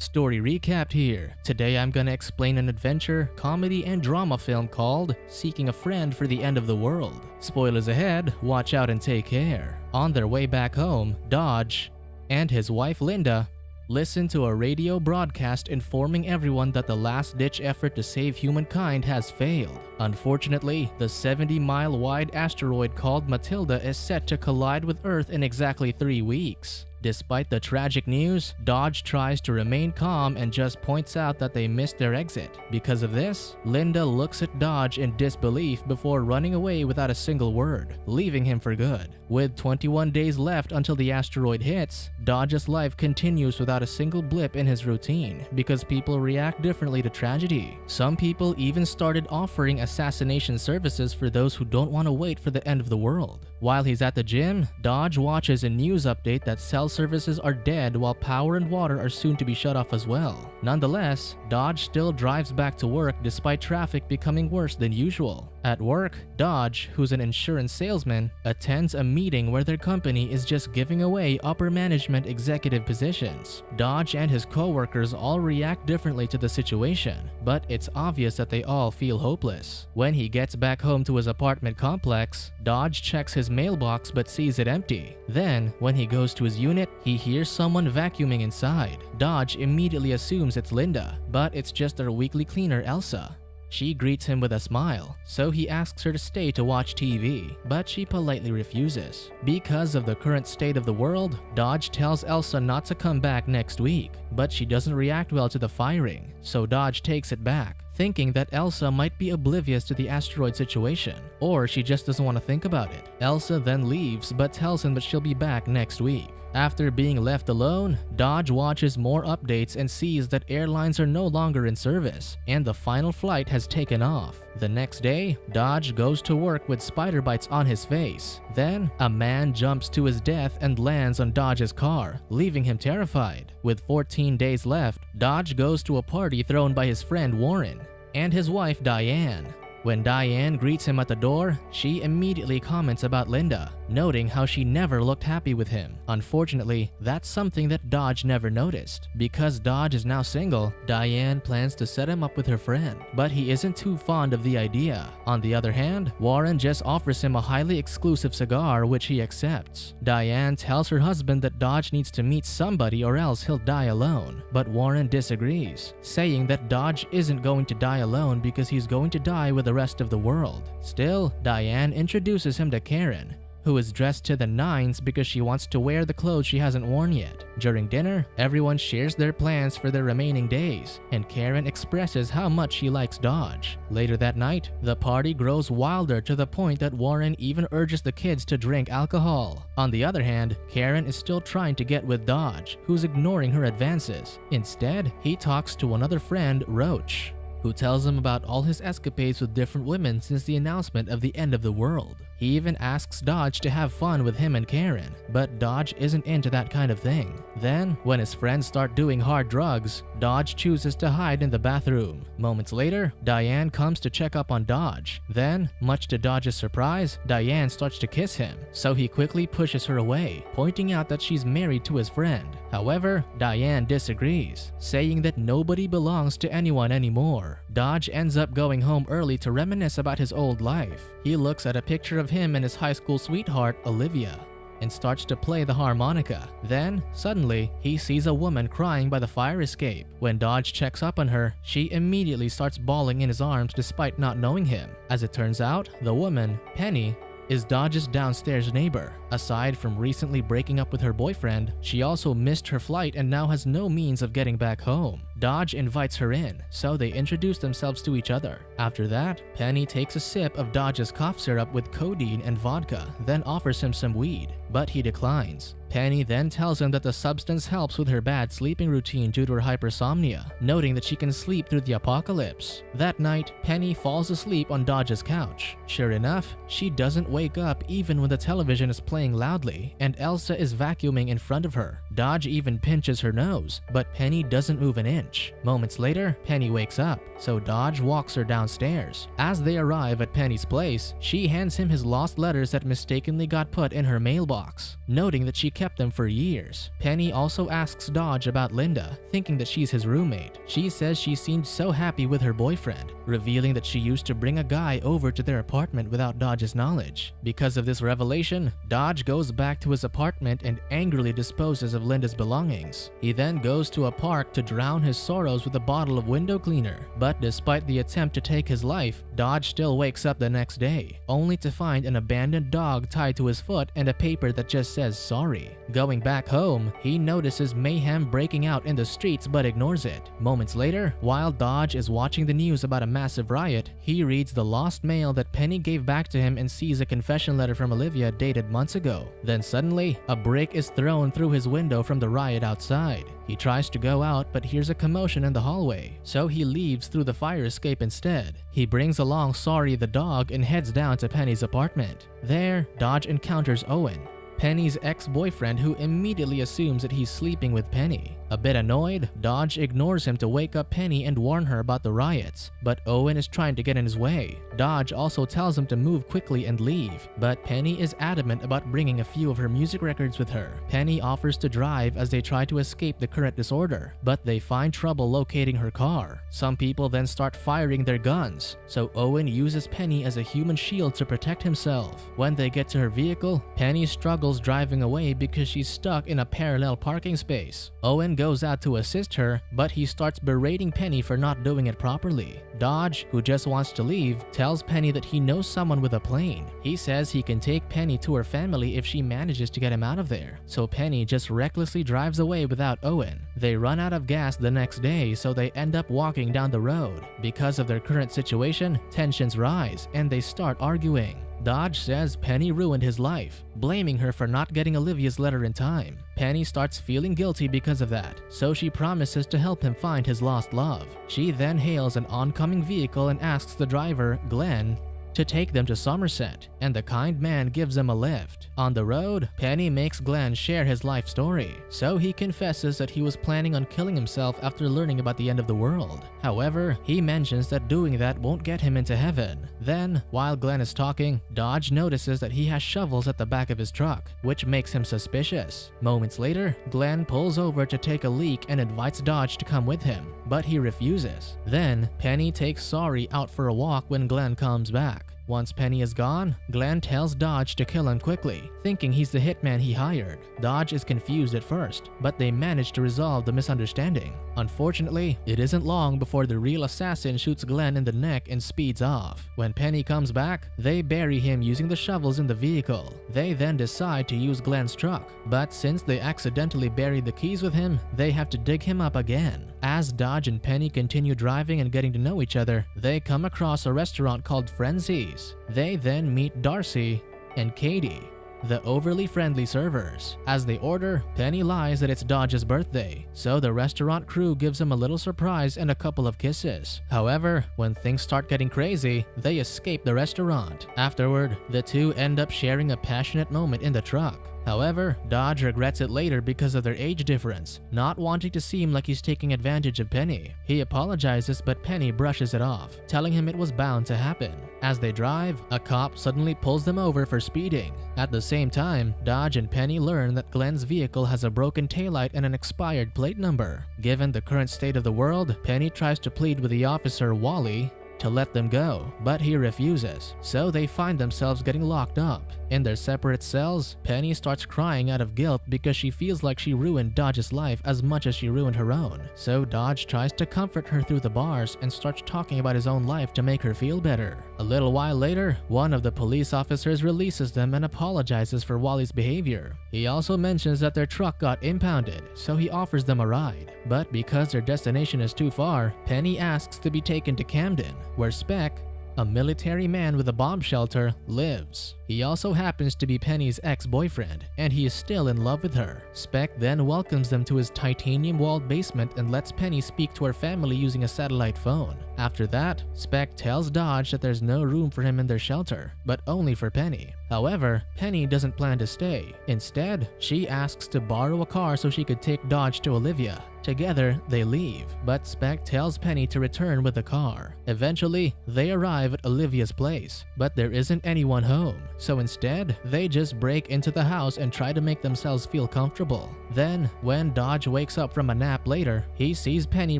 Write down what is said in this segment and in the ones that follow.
Story recapped here. Today I'm gonna explain an adventure, comedy, and drama film called Seeking a Friend for the End of the World. Spoilers ahead, watch out and take care. On their way back home, Dodge and his wife Linda listen to a radio broadcast informing everyone that the last-ditch effort to save humankind has failed. Unfortunately, the 70-mile-wide asteroid called Matilda is set to collide with Earth in exactly 3 weeks. Despite the tragic news, Dodge tries to remain calm and just points out that they missed their exit. Because of this, Linda looks at Dodge in disbelief before running away without a single word, leaving him for good. With 21 days left until the asteroid hits, Dodge's life continues without a single blip in his routine because people react differently to tragedy. Some people even started offering assassination services for those who don't want to wait for the end of the world. While he's at the gym, Dodge watches a news update that cell services are dead while power and water are soon to be shut off as well. Nonetheless, Dodge still drives back to work despite traffic becoming worse than usual. At work, Dodge, who's an insurance salesman, attends a meeting where their company is just giving away upper management executive positions. Dodge and his co-workers all react differently to the situation, but it's obvious that they all feel hopeless. When he gets back home to his apartment complex, Dodge checks his mailbox but sees it empty. Then, when he goes to his unit, he hears someone vacuuming inside. Dodge immediately assumes it's Linda, but it's just their weekly cleaner, Elsa. She greets him with a smile, so he asks her to stay to watch TV, but she politely refuses. Because of the current state of the world, Dodge tells Elsa not to come back next week, but she doesn't react well to the firing, so Dodge takes it back, thinking that Elsa might be oblivious to the asteroid situation, or she just doesn't want to think about it. Elsa then leaves but tells him that she'll be back next week. After being left alone, Dodge watches more updates and sees that airlines are no longer in service, and the final flight has taken off. The next day, Dodge goes to work with spider bites on his face. Then, a man jumps to his death and lands on Dodge's car, leaving him terrified. With 14 days left, Dodge goes to a party thrown by his friend Warren and his wife Diane. When Diane greets him at the door, she immediately comments about Linda, noting how she never looked happy with him. Unfortunately, that's something that Dodge never noticed. Because Dodge is now single, Diane plans to set him up with her friend, but he isn't too fond of the idea. On the other hand, Warren just offers him a highly exclusive cigar, which he accepts. Diane tells her husband that Dodge needs to meet somebody or else he'll die alone, but Warren disagrees, saying that Dodge isn't going to die alone because he's going to die with the rest of the world. Still, Diane introduces him to Karen, who is dressed to the nines because she wants to wear the clothes she hasn't worn yet. During dinner, everyone shares their plans for the remaining days, and Karen expresses how much she likes Dodge. Later that night, the party grows wilder to the point that Warren even urges the kids to drink alcohol. On the other hand, Karen is still trying to get with Dodge, who's ignoring her advances. Instead, he talks to another friend, Roach, who tells him about all his escapades with different women since the announcement of the end of the world. He even asks Dodge to have fun with him and Karen, but Dodge isn't into that kind of thing. Then, when his friends start doing hard drugs, Dodge chooses to hide in the bathroom. Moments later, Diane comes to check up on Dodge. Then, much to Dodge's surprise, Diane starts to kiss him, so he quickly pushes her away, pointing out that she's married to his friend. However, Diane disagrees, saying that nobody belongs to anyone anymore. Dodge ends up going home early to reminisce about his old life. He looks at a picture of him and his high school sweetheart, Olivia, and starts to play the harmonica. Then, suddenly, he sees a woman crying by the fire escape. When Dodge checks up on her, she immediately starts bawling in his arms despite not knowing him. As it turns out, the woman, Penny, is Dodge's downstairs neighbor. Aside from recently breaking up with her boyfriend, she also missed her flight and now has no means of getting back home. Dodge invites her in, so they introduce themselves to each other. After that, Penny takes a sip of Dodge's cough syrup with codeine and vodka, then offers him some weed, but he declines. Penny then tells him that the substance helps with her bad sleeping routine due to her hypersomnia, noting that she can sleep through the apocalypse. That night, Penny falls asleep on Dodge's couch. Sure enough, she doesn't wake up even when the television is playing loudly and Elsa is vacuuming in front of her. Dodge even pinches her nose, but Penny doesn't move an inch. Moments later, Penny wakes up, so Dodge walks her downstairs. As they arrive at Penny's place, she hands him his lost letters that mistakenly got put in her mailbox. box, noting that she kept them for years. Penny also asks Dodge about Linda, thinking that she's his roommate. She says she seemed so happy with her boyfriend, revealing that she used to bring a guy over to their apartment without Dodge's knowledge. Because of this revelation, Dodge goes back to his apartment and angrily disposes of Linda's belongings. He then goes to a park to drown his sorrows with a bottle of window cleaner. But despite the attempt to take his life, Dodge still wakes up the next day, only to find an abandoned dog tied to his foot and a paper that just says sorry. Going back home, he notices mayhem breaking out in the streets but ignores it. Moments later, while Dodge is watching the news about a massive riot, he reads the lost mail that Penny gave back to him and sees a confession letter from Olivia dated months ago. Then suddenly, a brick is thrown through his window from the riot outside. He tries to go out but hears a commotion in the hallway, so he leaves through the fire escape instead. He brings along Sorry the dog and heads down to Penny's apartment. There, Dodge encounters Owen, Penny's ex-boyfriend, who immediately assumes that he's sleeping with Penny. A bit annoyed, Dodge ignores him to wake up Penny and warn her about the riots, but Owen is trying to get in his way. Dodge also tells him to move quickly and leave, but Penny is adamant about bringing a few of her music records with her. Penny offers to drive as they try to escape the current disorder, but they find trouble locating her car. Some people then start firing their guns, so Owen uses Penny as a human shield to protect himself. When they get to her vehicle, Penny struggles driving away because she's stuck in a parallel parking space. Owen goes out to assist her, but he starts berating Penny for not doing it properly. Dodge, who just wants to leave, tells Penny that he knows someone with a plane. He says he can take Penny to her family if she manages to get him out of there. So Penny just recklessly drives away without Owen. They run out of gas the next day, so they end up walking down the road. Because of their current situation, tensions rise and they start arguing. Dodge says Penny ruined his life, blaming her for not getting Olivia's letter in time. Penny starts feeling guilty because of that, so she promises to help him find his lost love. She then hails an oncoming vehicle and asks the driver, Glenn, to take them to Somerset, and the kind man gives them a lift. On the road, Penny makes Glenn share his life story, so he confesses that he was planning on killing himself after learning about the end of the world. However, he mentions that doing that won't get him into heaven. Then, while Glenn is talking, Dodge notices that he has shovels at the back of his truck, which makes him suspicious. Moments later, Glenn pulls over to take a leak and invites Dodge to come with him, but he refuses. Then, Penny takes Sorry out for a walk when Glenn comes back. Once Penny is gone, Glenn tells Dodge to kill him quickly, thinking he's the hitman he hired. Dodge is confused at first, but they manage to resolve the misunderstanding. Unfortunately, it isn't long before the real assassin shoots Glenn in the neck and speeds off. When Penny comes back, they bury him using the shovels in the vehicle. They then decide to use Glenn's truck, but since they accidentally buried the keys with him, they have to dig him up again. As Dodge and Penny continue driving and getting to know each other, they come across a restaurant called Frenzy's. They then meet Darcy and Katie, the overly friendly servers. As they order, Penny lies that it's Dodge's birthday, so the restaurant crew gives him a little surprise and a couple of kisses. However, when things start getting crazy, they escape the restaurant. Afterward, the two end up sharing a passionate moment in the truck. However, Dodge regrets it later because of their age difference, not wanting to seem like he's taking advantage of Penny. He apologizes, but Penny brushes it off, telling him it was bound to happen. As they drive, a cop suddenly pulls them over for speeding. At the same time, Dodge and Penny learn that Glenn's vehicle has a broken taillight and an expired plate number. Given the current state of the world, Penny tries to plead with the officer, Wally, to let them go, but he refuses, so they find themselves getting locked up. In their separate cells, Penny starts crying out of guilt because she feels like she ruined Dodge's life as much as she ruined her own. So Dodge tries to comfort her through the bars and starts talking about his own life to make her feel better. A little while later, one of the police officers releases them and apologizes for Wally's behavior. He also mentions that their truck got impounded, so he offers them a ride. But because their destination is too far, Penny asks to be taken to Camden, where Speck, a military man with a bomb shelter, lives. He also happens to be Penny's ex-boyfriend, and he is still in love with her. Speck then welcomes them to his titanium-walled basement and lets Penny speak to her family using a satellite phone. After that, Speck tells Dodge that there's no room for him in their shelter, but only for Penny. However, Penny doesn't plan to stay. Instead, she asks to borrow a car so she could take Dodge to Olivia. Together, they leave, but Speck tells Penny to return with the car. Eventually, they arrive at Olivia's place, but there isn't anyone home, so instead, they just break into the house and try to make themselves feel comfortable. Then, when Dodge wakes up from a nap later, he sees Penny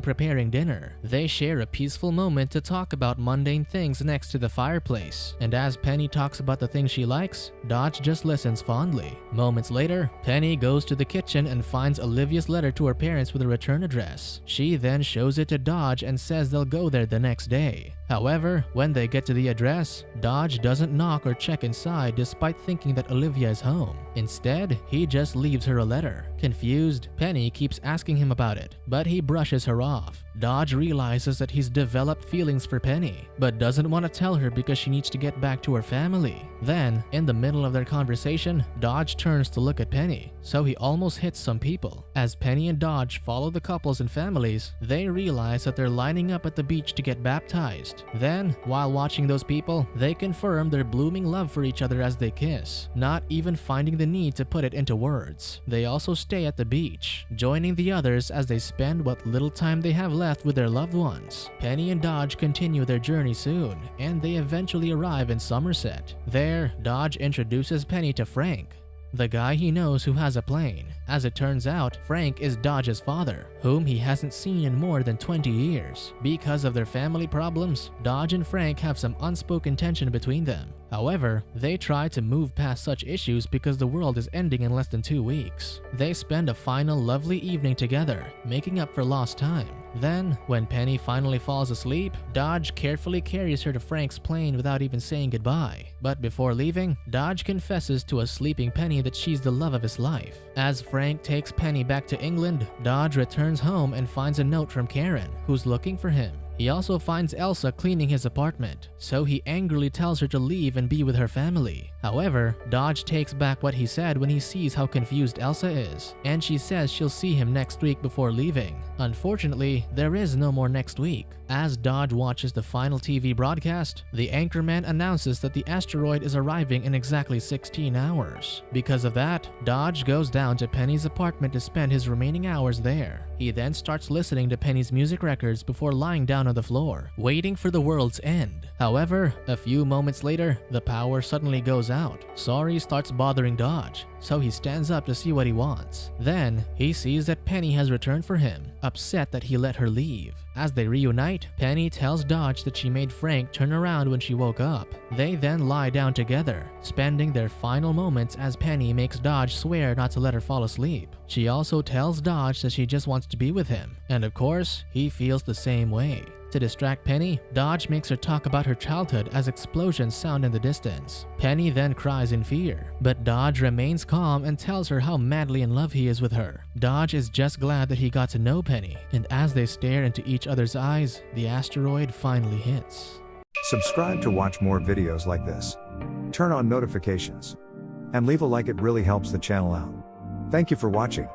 preparing dinner. They share a peaceful moment to talk about mundane things next to the fireplace, and as Penny talks about the things she likes, Dodge just listens fondly. Moments later, Penny goes to the kitchen and finds Olivia's letter to her parents with a return address. She then shows it to Dodge and says they'll go there the next day. However, when they get to the address, Dodge doesn't knock or check inside despite thinking that Olivia is home. Instead, he just leaves her a letter. Confused, Penny keeps asking him about it, but he brushes her off. Dodge realizes that he's developed feelings for Penny, but doesn't want to tell her because she needs to get back to her family. Then, in the middle of their conversation, Dodge turns to look at Penny, so he almost hits some people. As Penny and Dodge follow the couples and families, they realize that they're lining up at the beach to get baptized. Then, while watching those people, they confirm their blooming love for each other as they kiss, not even finding the need to put it into words. They also stay at the beach, joining the others as they spend what little time they have left with their loved ones. Penny and Dodge continue their journey soon, and they eventually arrive in Somerset. There, Dodge introduces Penny to Frank, the guy he knows who has a plane. As it turns out, Frank is Dodge's father, whom he hasn't seen in more than 20 years. Because of their family problems, Dodge and Frank have some unspoken tension between them. However, they try to move past such issues because the world is ending in less than 2 weeks. They spend a final lovely evening together, making up for lost time. Then, when Penny finally falls asleep, Dodge carefully carries her to Frank's plane without even saying goodbye. But before leaving, Dodge confesses to a sleeping Penny that she's the love of his life. As Frank takes Penny back to England, Dodge returns home and finds a note from Karen, who's looking for him. He also finds Elsa cleaning his apartment, so he angrily tells her to leave and be with her family. However, Dodge takes back what he said when he sees how confused Elsa is, and she says she'll see him next week before leaving. Unfortunately, there is no more next week. As Dodge watches the final TV broadcast, the anchorman announces that the asteroid is arriving in exactly 16 hours. Because of that, Dodge goes down to Penny's apartment to spend his remaining hours there. He then starts listening to Penny's music records before lying down on the floor, waiting for the world's end. However, a few moments later, the power suddenly goes out. Sorry starts bothering Dodge, so he stands up to see what he wants. Then, he sees that Penny has returned for him, upset that he let her leave. As they reunite, Penny tells Dodge that she made Frank turn around when she woke up. They then lie down together, spending their final moments as Penny makes Dodge swear not to let her fall asleep. She also tells Dodge that she just wants to be with him, and of course, he feels the same way. To distract Penny, Dodge makes her talk about her childhood as explosions sound in the distance. Penny then cries in fear, but Dodge remains calm and tells her how madly in love he is with her. Dodge is just glad that he got to know Penny, and as they stare into each other's eyes, the asteroid finally hits. Subscribe to watch more videos like this. Turn on notifications. And leave a like, it really helps the channel out. Thank you for watching.